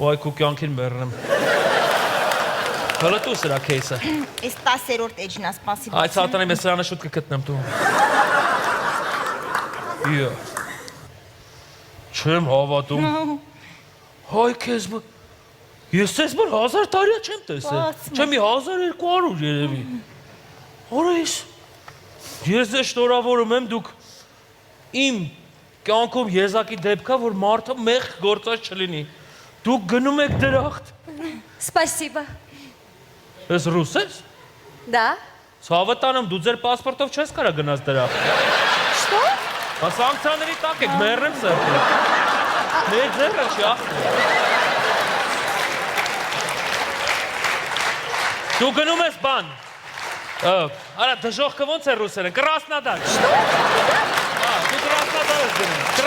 Ոայ քու կյանքին մեռնեմ։ Հələ դու սրա քեյսը։ Այս 10-րդ էջն է, սպասի։ Այ սատանա ես սրանը շուտ կգտնեմ դու։ Իա։ Չեմ հավատում։ Հայ քեզ ես ես որ 1000 տարի չեմ տեսել։ Չեմ 1200 երևի։ Օրես։ Ես ձեզ շնորհավորում եմ դուք իմ կյանքում եզակի դեպքա որ մարդը մեղ գործած չլինի։ Դուք գնում եք դրախտ։ Спасибо. Ես ռուս ես։ Да. Ցավտանում դու ձեր паспортով չես կարա գնաս դրախտ։ Что? Սանկցիաների տակ եք մեռնեմ սրտը։ Մեր ձեռը չի ախտը։ Դու գնում ես բան։ Արա դժողքը ոնց է ռուսերեն։ Կրասնոդար։ Что? Դու կրասնոդար ես գնում։